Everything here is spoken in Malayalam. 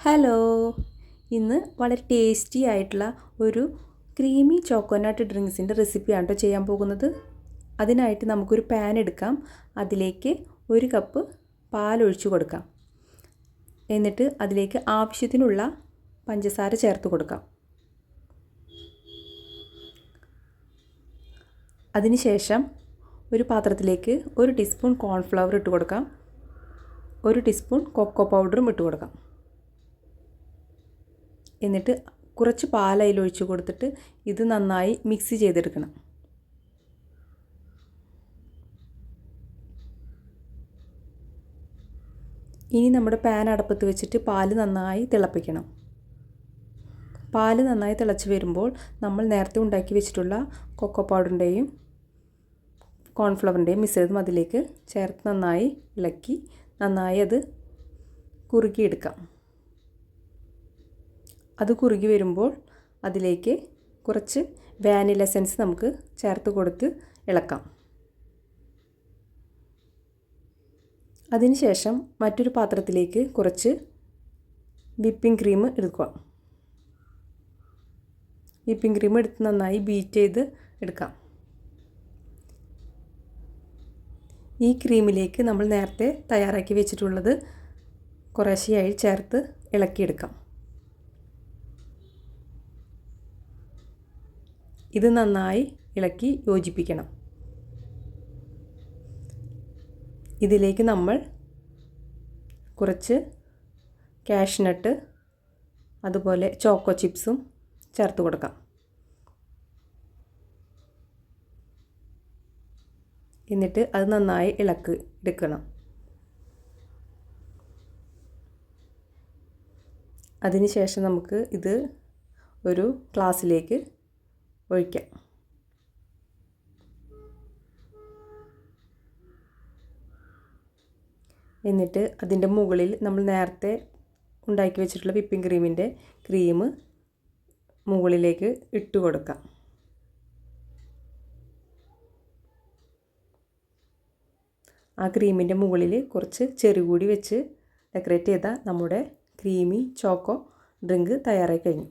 ഹലോ, ഇന്ന് വളരെ ടേസ്റ്റി ആയിട്ടുള്ള ഒരു ക്രീമി ചോക്കോനട്ട് ഡ്രിങ്ക്സിൻ്റെ റെസിപ്പിയാണ് കേട്ടോ ചെയ്യാൻ പോകുന്നത്. അതിനായിട്ട് നമുക്കൊരു പാൻ എടുക്കാം. അതിലേക്ക് 1 കപ്പ് പാലൊഴിച്ച് കൊടുക്കാം. എന്നിട്ട് അതിലേക്ക് ആവശ്യത്തിനുള്ള പഞ്ചസാര ചേർത്ത് കൊടുക്കാം. അതിനുശേഷം ഒരു പാത്രത്തിലേക്ക് 1 ടീസ്പൂൺ കോൺഫ്ലവർ ഇട്ട് കൊടുക്കാം. 1 ടീസ്പൂൺ കൊക്കോ പൗഡറും ഇട്ട് കൊടുക്കാം. എന്നിട്ട് കുറച്ച് പാൽ അതിലൊഴിച്ച് കൊടുത്തിട്ട് ഇത് നന്നായി മിക്സ് ചെയ്തെടുക്കണം. ഇനി നമ്മുടെ പാൻ അടപ്പത്ത് വെച്ചിട്ട് പാല് നന്നായി തിളപ്പിക്കണം. പാല് നന്നായി തിളച്ച് വരുമ്പോൾ നമ്മൾ നേരത്തെ ഉണ്ടാക്കി വെച്ചിട്ടുള്ള കൊക്കോ പൗഡറിൻ്റെയും കോൺഫ്ലവറിൻ്റെയും മിശ്രിതം അതിലേക്ക് ചേർത്ത് നന്നായി ഇളക്കി നന്നായി അത് കുറുക്കിയെടുക്കാം. അത് കുറുകി വരുമ്പോൾ അതിലേക്ക് കുറച്ച് വാനില എസൻസ് നമുക്ക് ചേർത്ത് കൊടുത്ത് ഇളക്കാം. അതിനുശേഷം മറ്റൊരു പാത്രത്തിലേക്ക് കുറച്ച് വിപ്പിംഗ് ക്രീം എടുക്കുക. വിപ്പിംഗ് ക്രീം എടുത്ത് നന്നായി ബീറ്റ് ചെയ്ത് എടുക്കാം. ഈ ക്രീമിലേക്ക് നമ്മൾ നേരത്തെ തയ്യാറാക്കി വെച്ചിട്ടുള്ളത് കുറേശ്ശെയായി ചേർത്ത് ഇളക്കിയെടുക്കാം. ഇത് നന്നായി ഇളക്കി യോജിപ്പിക്കണം. ഇതിലേക്ക് നമ്മൾ കുറച്ച് കാഷ്നട്ട് അതുപോലെ ചോക്കോ ചിപ്സും ചേർത്ത് കൊടുക്കാം. എന്നിട്ട് അത് നന്നായി എടുക്കണം. അതിനുശേഷം നമുക്ക് ഇത് ഒരു ഗ്ലാസ്സിലേക്ക് ഒഴിക്കാം. എന്നിട്ട് അതിൻ്റെ മുകളിൽ നമ്മൾ നേരത്തെ ഉണ്ടാക്കി വെച്ചിട്ടുള്ള വിപ്പിംഗ് ക്രീമിൻ്റെ ക്രീം മുകളിലേക്ക് ഇട്ട് കൊടുക്കാം. ആ ക്രീമിൻ്റെ മുകളിൽ കുറച്ച് ചെറി കൂടി വെച്ച് ഡെക്കറേറ്റ് ചെയ്താൽ നമ്മുടെ ക്രീമി ചോക്കോ ഡ്രിങ്ക് തയ്യാറായി കഴിഞ്ഞു.